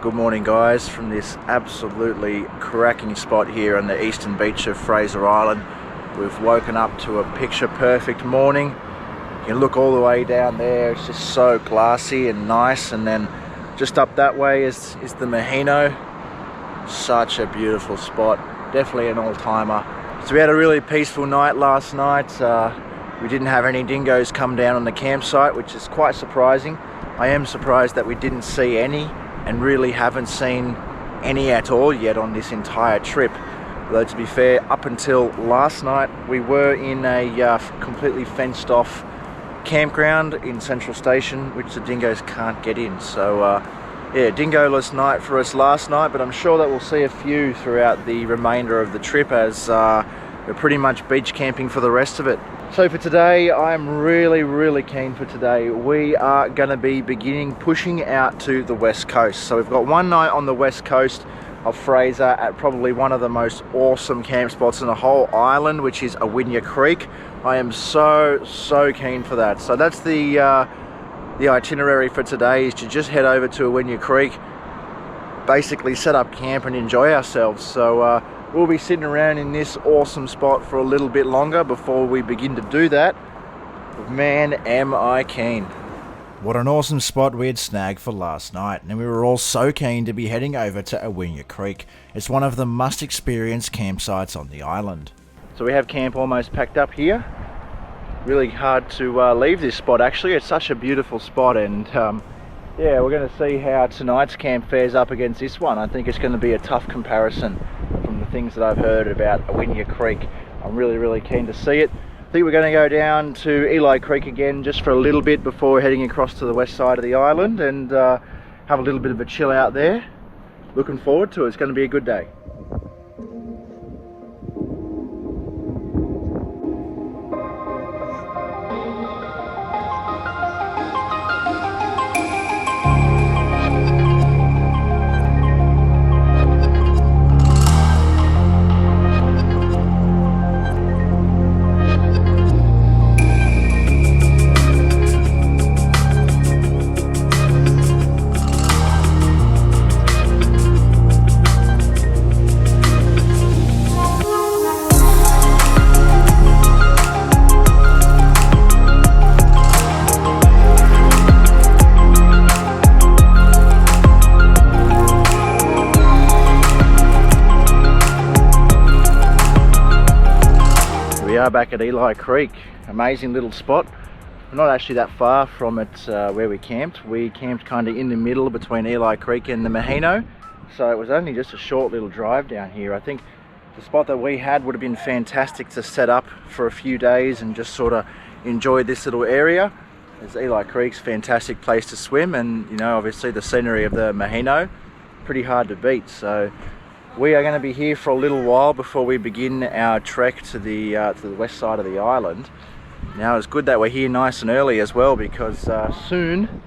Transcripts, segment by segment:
Good morning guys, from this absolutely cracking spot here on the eastern beach of Fraser Island. We've woken up to a picture perfect morning. You can look all the way down there, it's just so glassy and nice, and then just up that way is the Maheno. Such a beautiful spot, definitely an all-timer. So we had a really peaceful night last night. We didn't have any dingoes come down on the campsite, which is quite surprising. I am surprised that we didn't see any, and really haven't seen any at all yet on this entire trip. Though to be fair, up until last night we were in a completely fenced off campground in Central Station, which the dingoes can't get in. So yeah, dingo-less night for us last night, but I'm sure that we'll see a few throughout the remainder of the trip, as we're pretty much beach camping for the rest of it. So for today, I'm really keen for today. We are going to be pushing out to the west coast. So we've got one night on the west coast of Fraser at probably one of the most awesome camp spots in the whole island, which is Awinya Creek. I am so keen for that. So that's the itinerary for today, is to just head over to Awinya Creek, basically set up camp and enjoy ourselves. So we'll be sitting around in this awesome spot for a little bit longer before we begin to do that. But man, am I keen. What an awesome spot we had snagged for last night, and we were all so keen to be heading over to Awinya Creek. It's one of the must-experience campsites on the island. So we have camp almost packed up here. Really hard to leave this spot actually. It's such a beautiful spot, and yeah, we're going to see how tonight's camp fares up against this one. I think it's going to be a tough comparison from the things that I've heard about Awinya Creek. I'm really keen to see it. I think we're going to go down to Eli Creek again just for a little bit before heading across to the west side of the island, and have a little bit of a chill out there. Looking forward to it. It's going to be a good day. Back at Eli Creek, amazing little spot. We're not actually that far from it where we camped. We camped kind of in the middle between Eli Creek and the Maheno, so it was only just a short little drive down here. I think the spot that we had would have been fantastic to set up for a few days and just sort of enjoy this little area, as Eli Creek's a fantastic place to swim, and you know, obviously the scenery of the Maheno, pretty hard to beat. So we are going to be here for a little while before we begin our trek to the west side of the island. Now it's good that we're here nice and early as well, because soon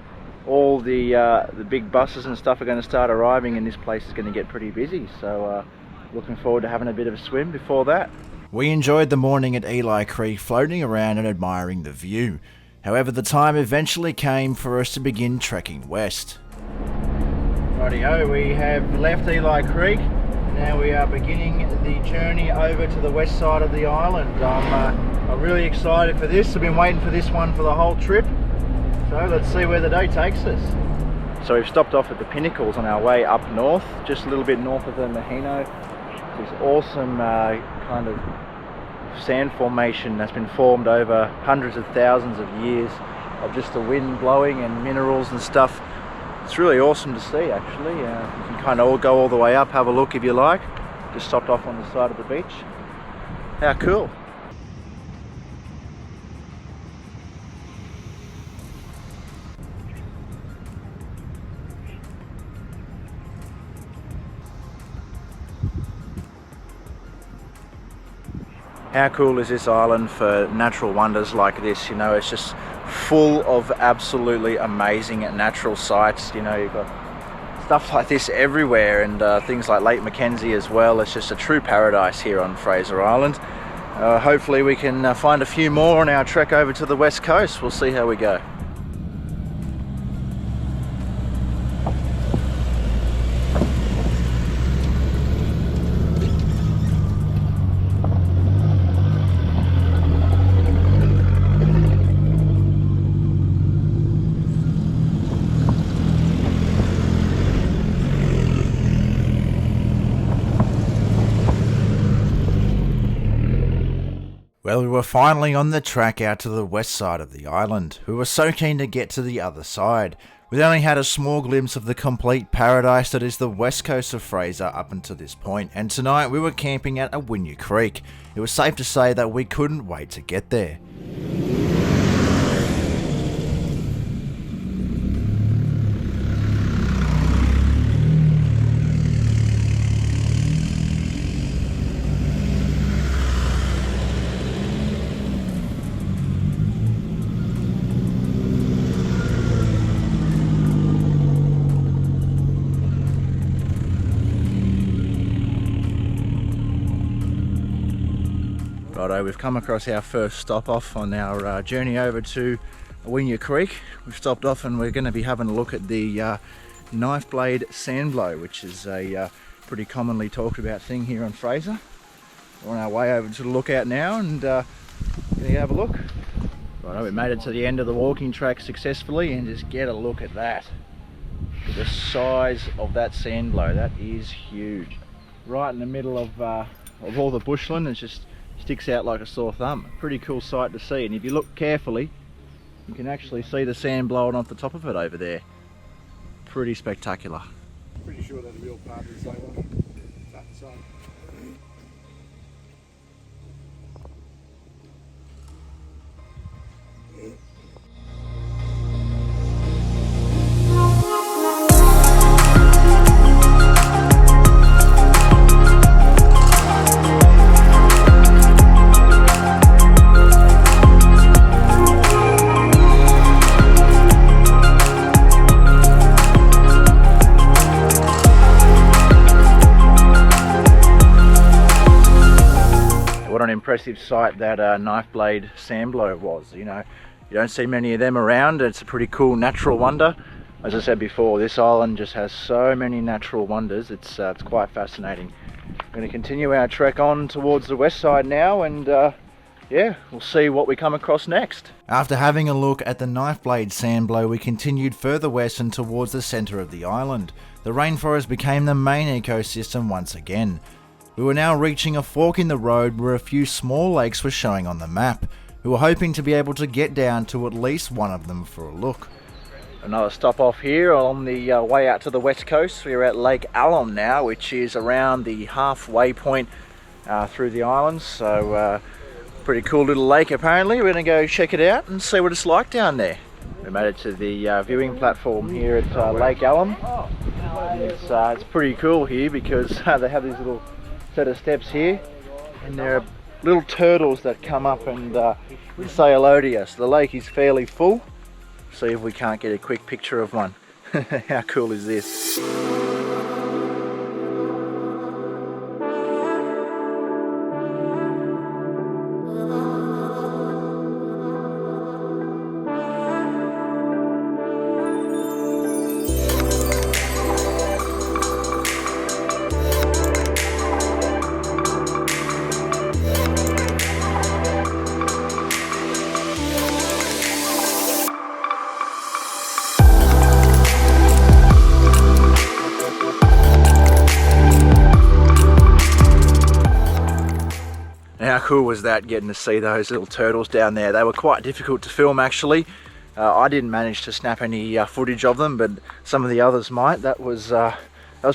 all the big buses and stuff are going to start arriving, and this place is going to get pretty busy. So looking forward to having a bit of a swim before that. We enjoyed the morning at Eli Creek, floating around and admiring the view. However, the time eventually came for us to begin trekking west. Rightio, we have left Eli Creek. Now we are beginning the journey over to the west side of the island. I'm really excited for this. I've been waiting for this one for the whole trip. So let's see where the day takes us. So we've stopped off at the Pinnacles on our way up north, just a little bit north of the Maheno. This awesome kind of sand formation that's been formed over hundreds of thousands of years of just the wind blowing and minerals and stuff. It's really awesome to see actually. You can kind of go all the way up, have a look if you like. Just stopped off on the side of the beach. How cool. How cool is this island for natural wonders like this? You know, it's just full of absolutely amazing natural sights. You know, you've got stuff like this everywhere, and things like Lake Mackenzie as well. It's just a true paradise here on Fraser Island. Hopefully we can find a few more on our trek over to the west coast. We'll see how we go. Well, we were finally on the track out to the west side of the island. We were so keen to get to the other side. We'd only had a small glimpse of the complete paradise that is the west coast of Fraser up until this point, and tonight we were camping at Awinya Creek. It was safe to say that we couldn't wait to get there. Righto, we've come across our first stop off on our journey over to Awinya Creek. We've stopped off and we're going to be having a look at the knife blade sandblow, which is a pretty commonly talked about thing here on Fraser. We're on our way over to the lookout now and going to have a look. Righto, we made it to the end of the walking track successfully, and just get a look at that. The size of that sandblow, that is huge. Right in the middle of all the bushland, it's just sticks out like a sore thumb. Pretty cool sight to see, and if you look carefully you can actually see the sand blowing off the top of it over there. Pretty spectacular. Pretty sure that's a real part of the same one. That side. What an impressive sight that knife blade sandblow was. You know, you don't see many of them around. It's a pretty cool natural wonder. As I said before, this island just has so many natural wonders. It's quite fascinating. We're going to continue our trek on towards the west side now, and yeah, we'll see what we come across next. After having a look at the knife blade sandblow, we continued further west and towards the centre of the island. The rainforest became the main ecosystem once again. We were now reaching a fork in the road where a few small lakes were showing on the map. We were hoping to be able to get down to at least one of them for a look. Another stop off here on the way out to the west coast. We're at Lake Alum now, which is around the halfway point through the island. So pretty cool little lake apparently. We're going to go check it out and see what it's like down there. We made it to the viewing platform here at Lake Alum. It's pretty cool here because they have these little set of steps here, and there are little turtles that come up and say hello to you. So the lake is fairly full. See if we can't get a quick picture of one. How cool is this? How cool was that, getting to see those little turtles down there? They were quite difficult to film actually. I didn't manage to snap any footage of them, but some of the others might. That was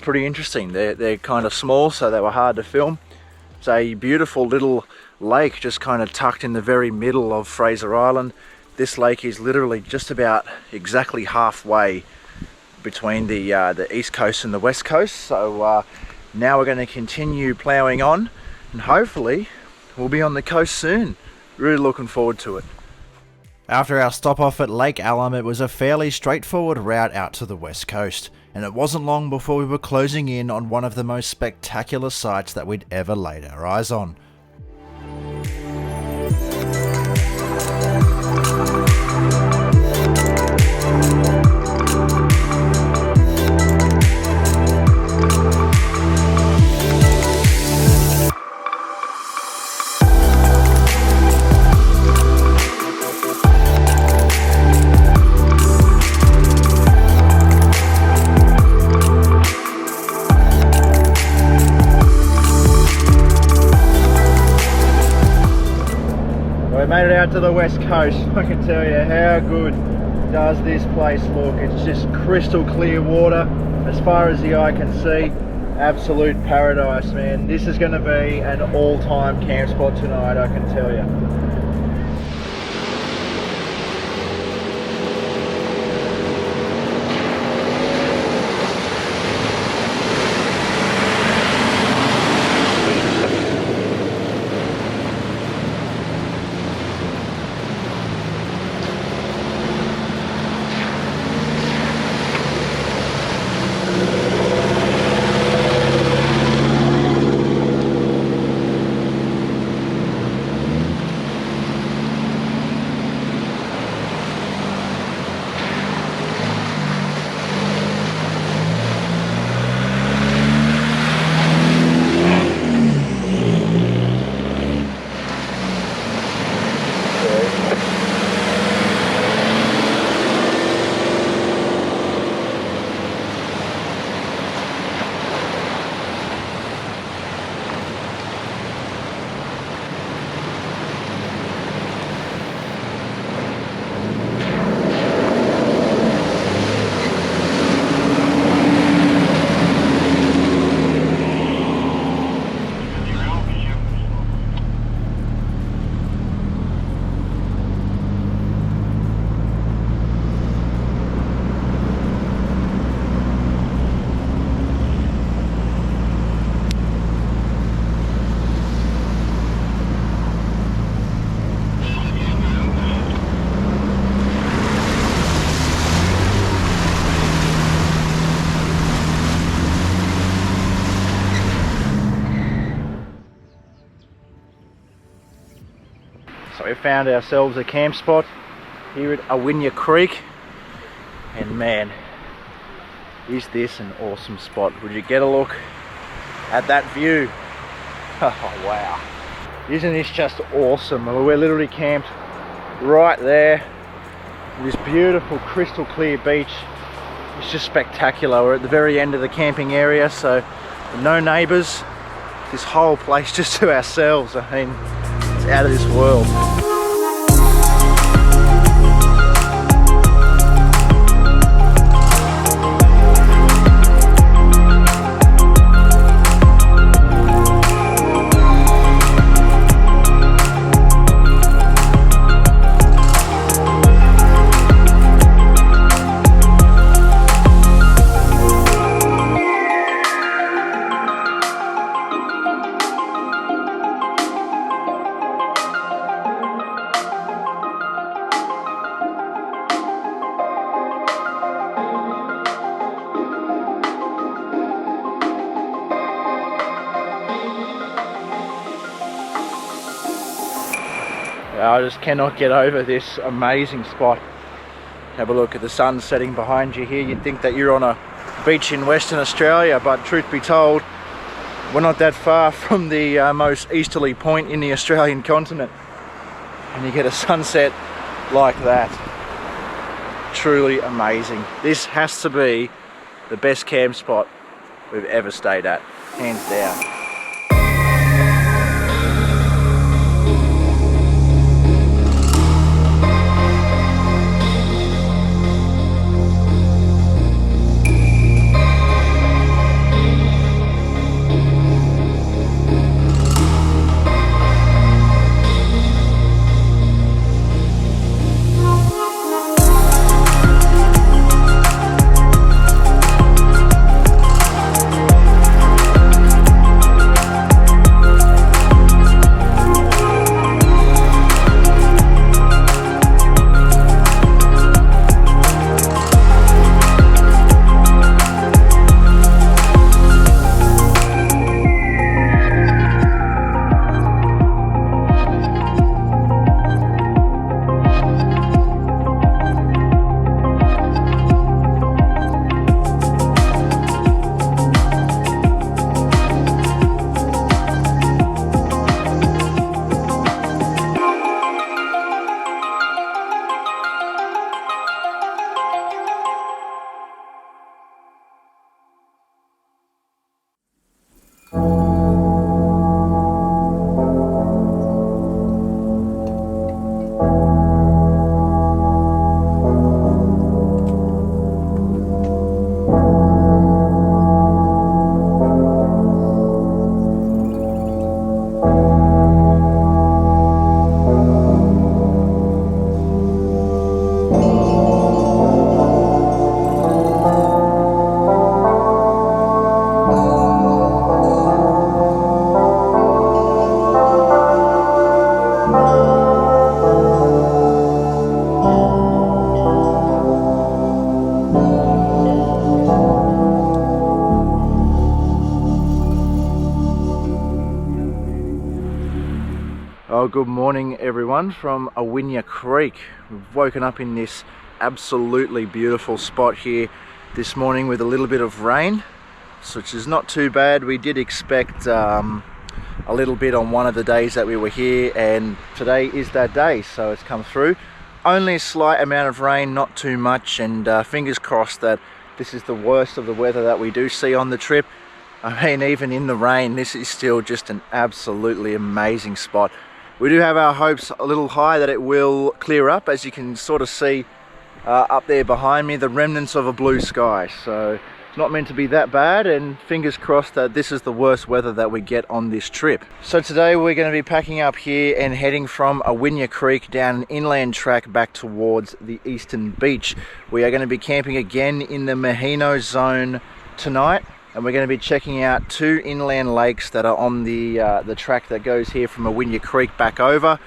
pretty interesting. They're kind of small, so they were hard to film. It's a beautiful little lake just kind of tucked in the very middle of Fraser Island. This lake is literally just about exactly halfway between the east coast and the west coast. So now we're going to continue ploughing on, and hopefully we'll be on the coast soon. Really looking forward to it. After our stop off at Lake Alum, it was a fairly straightforward route out to the west coast, and it wasn't long before we were closing in on one of the most spectacular sights that we'd ever laid our eyes on. out to the west coast. I can tell you how good does this place look. It's just crystal clear water as far as the eye can see. Absolute paradise, man. This is going to be an all-time camp spot tonight, I can tell you. So we found ourselves a camp spot here at Awinya Creek, and man, is this an awesome spot. Would you get a look at that view? Oh wow, isn't this just awesome? We're literally camped right there, this beautiful crystal clear beach. It's just spectacular. We're at the very end of the camping area, so no neighbours, this whole place just to ourselves. I mean, it's out of this world. I just cannot get over this amazing spot. Have a look at the sun setting behind you here. You'd think that you're on a beach in Western Australia, but truth be told, we're not that far from the most easterly point in the Australian continent. And you get a sunset like that. Truly amazing. This has to be the best camp spot we've ever stayed at, hands down. good morning everyone from Awinya Creek. We've woken up in this absolutely beautiful spot here this morning with a little bit of rain, which is not too bad. We did expect a little bit on one of the days that we were here, and today is that day, so it's come through. Only a slight amount of rain, not too much, and fingers crossed that this is the worst of the weather that we do see on the trip. I mean, even in the rain, this is still just an absolutely amazing spot. We do have our hopes a little high that it will clear up, as you can sort of see up there behind me, the remnants of a blue sky. So it's not meant to be that bad, and fingers crossed that this is the worst weather that we get on this trip. So today we're going to be packing up here and heading from Awinya Creek down an inland track back towards the eastern beach. We are going to be camping again in the Maheno Zone tonight, and we're going to be checking out two inland lakes that are on the track that goes here from Awinya Creek back over.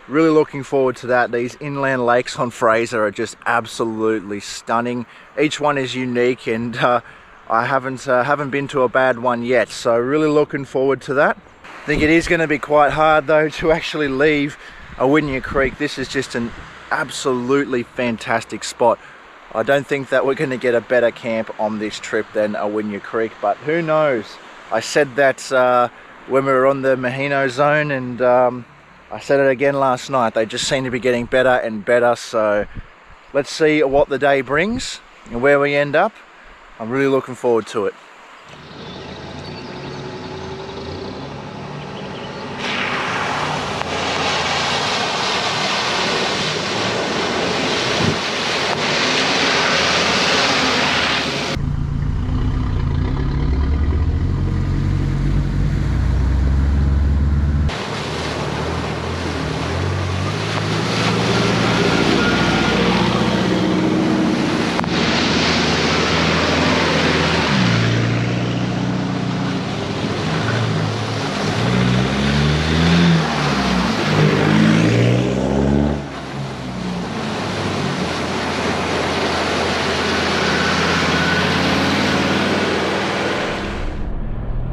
Really looking forward to that. These inland lakes on Fraser are just absolutely stunning. Each one is unique, and I haven't been to a bad one yet, so really looking forward to that. I think it is going to be quite hard though to actually leave Awinya Creek. This is just an absolutely fantastic spot. I don't think that we're going to get a better camp on this trip than Awinya Creek, but who knows? I said that when we were on the Maheno Zone, and I said it again last night. They just seem to be getting better and better, so let's see what the day brings and where we end up. I'm really looking forward to it.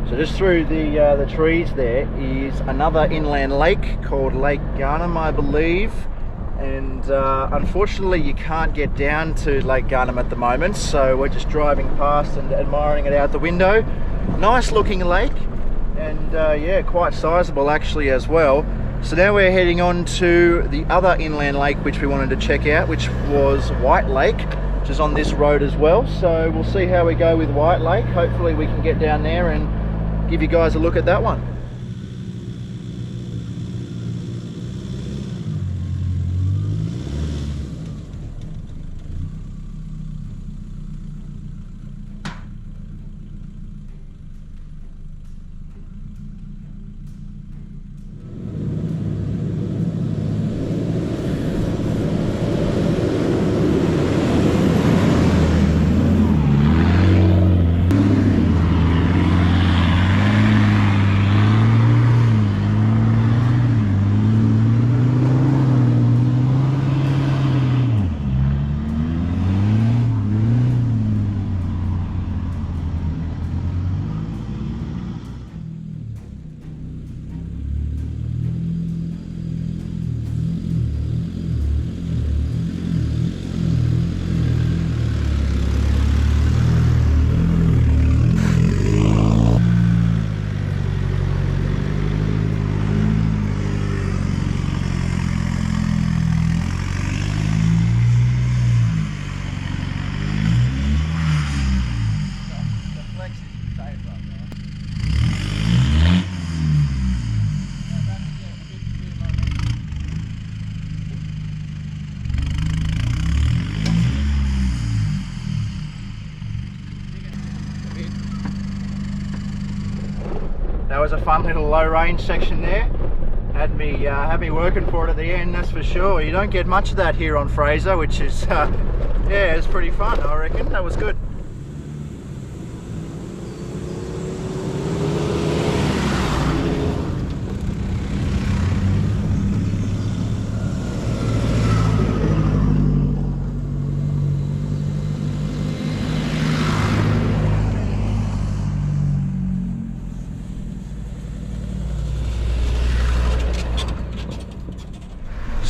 Just through the trees there is another inland lake called Lake Garnham, I believe, and unfortunately you can't get down to Lake Garnham at the moment, so we're just driving past and admiring it out the window. Nice looking lake, and yeah, quite sizable actually as well. So now we're heading on to the other inland lake which we wanted to check out, which was White Lake, which is on this road as well. So we'll see how we go with White Lake. Hopefully we can get down there and give you guys a look at that one. That was a fun little low range section there. Had me working for it at the end, that's for sure. You don't get much of that here on Fraser, which is yeah, it's pretty fun. I reckon that was good.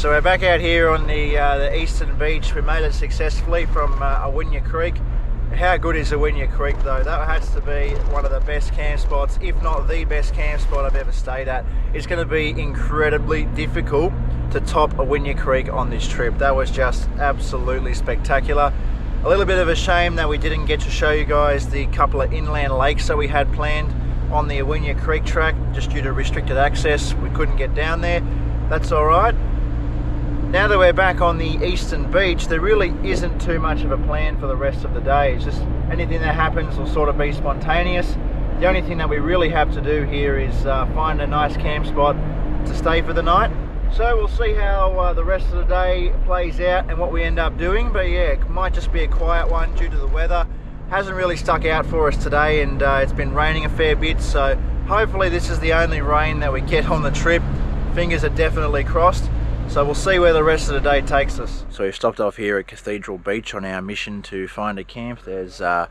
So we're back out here on the eastern beach. We made it successfully from Awinya Creek. How good is Awinya Creek though? That has to be one of the best camp spots, if not the best camp spot I've ever stayed at. It's going to be incredibly difficult to top Awinya Creek on this trip. That was just absolutely spectacular. A little bit of a shame that we didn't get to show you guys the couple of inland lakes that we had planned on the Awinya Creek track. Just due to restricted access, we couldn't get down there. That's all right. Now that we're back on the eastern beach, there really isn't too much of a plan for the rest of the day. It's just anything that happens will sort of be spontaneous. The only thing that we really have to do here is find a nice camp spot to stay for the night. So we'll see how the rest of the day plays out and what we end up doing. But yeah, it might just be a quiet one due to the weather. Hasn't really stuck out for us today, and it's been raining a fair bit. So hopefully this is the only rain that we get on the trip. Fingers are definitely crossed. So we'll see where the rest of the day takes us. So we've stopped off here at Cathedral Beach on our mission to find a camp. There's a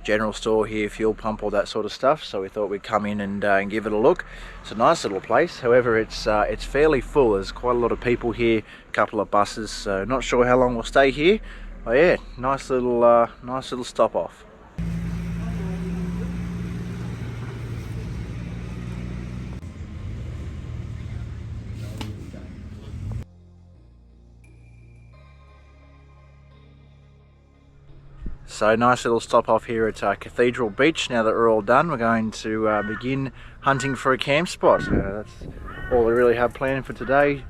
general store here, fuel pump, all that sort of stuff. So we thought we'd come in and give it a look. It's a nice little place. However, it's fairly full. There's quite a lot of people here, a couple of buses. So not sure how long we'll stay here. But yeah, nice little stop off. So nice little stop off here at Cathedral Beach. Now that we're all done, we're going to begin hunting for a camp spot. That's all we really have planned for today.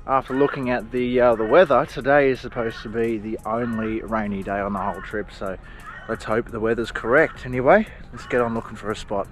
After looking at the weather, today is supposed to be the only rainy day on the whole trip. So let's hope the weather's correct. Anyway, let's get on looking for a spot.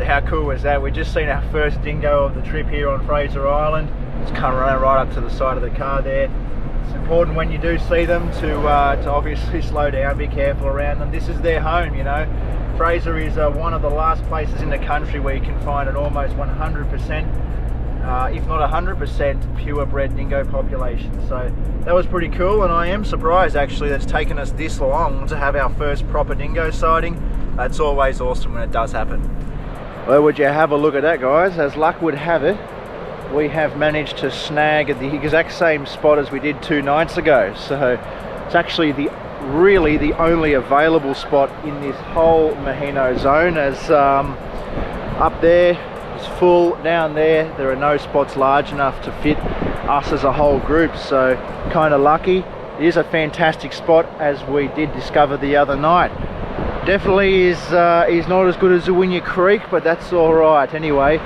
How cool was that? We've just seen our first dingo of the trip here on Fraser Island. It's come right up to the side of the car there. It's important when you do see them to obviously slow down, be careful around them. This is their home, you know. Fraser is one of the last places in the country where you can find an almost 100%, if not 100% purebred dingo population. So that was pretty cool, and I am surprised actually that it's taken us this long to have our first proper dingo sighting. It's always awesome when it does happen. Well, would you have a look at that, guys? As luck would have it, we have managed to snag at the exact same spot as we did 2 nights ago. So it's actually really the only available spot in this whole Maheno Zone, as up there is full, down there are no spots large enough to fit us as a whole group. So kind of lucky. It is a fantastic spot, as we did discover the other night. Definitely is not as good as Awinya Creek, but that's all right. Anyway,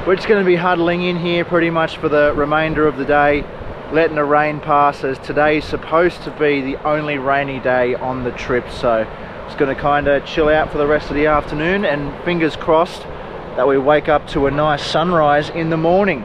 we're just going to be huddling in here pretty much for the remainder of the day, letting the rain pass, as today's supposed to be the only rainy day on the trip. So just going to kind of chill out for the rest of the afternoon, and fingers crossed that we wake up to a nice sunrise in the morning.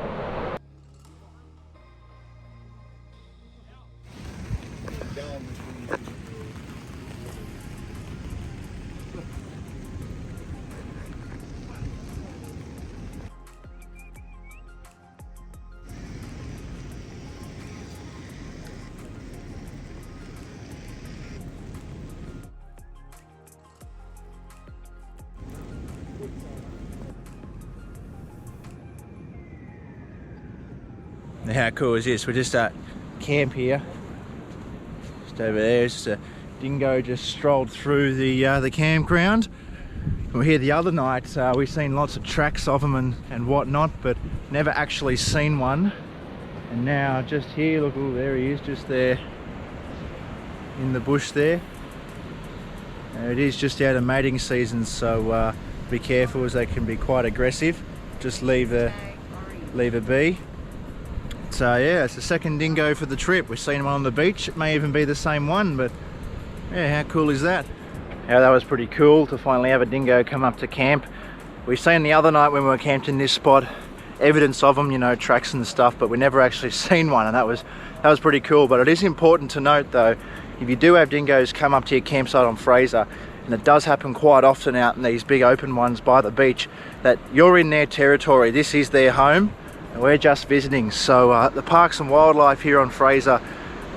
How cool is this? We're just at camp here. Just over there, just a dingo just strolled through the campground. We were here the other night. We've seen lots of tracks of them and whatnot, but never actually seen one. And now just here, look, oh, there he is, just there in the bush there. It is just out of mating season, so be careful, as they can be quite aggressive. Just leave a be. So yeah, it's the second dingo for the trip. We've seen one on the beach. It may even be the same one, but yeah, how cool is that? Yeah, that was pretty cool to finally have a dingo come up to camp. We've seen the other night when we were camped in this spot evidence of them, you know, tracks and stuff, but we never actually seen one, and that was pretty cool. But it is important to note though, if you do have dingoes come up to your campsite on Fraser, and it does happen quite often out in these big open ones by the beach, that you're in their territory, this is their home, and we're just visiting. So the Parks and Wildlife here on Fraser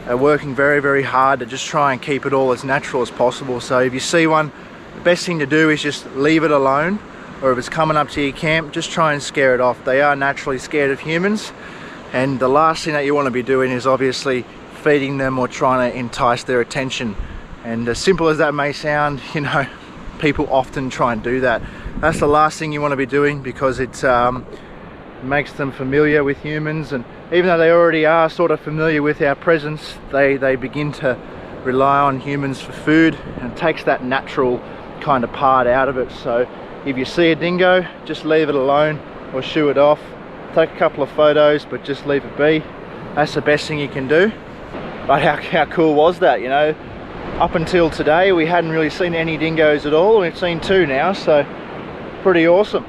are working very, very hard to just try and keep it all as natural as possible. So if you see one, the best thing to do is just leave it alone, or if it's coming up to your camp, just try and scare it off. They are naturally scared of humans, and the last thing that you want to be doing is obviously feeding them or trying to entice their attention. And as simple as that may sound, you know, people often try and do that. That's the last thing you want to be doing, because it makes them familiar with humans, and even though they already are sort of familiar with our presence, they begin to rely on humans for food, and it takes that natural kind of part out of it. So if you see a dingo, just leave it alone or shoo it off. Take a couple of photos, but just leave it be. That's the best thing you can do. But how cool was that, you know? Up until today we hadn't really seen any dingoes at all. We've seen 2 now, so pretty awesome.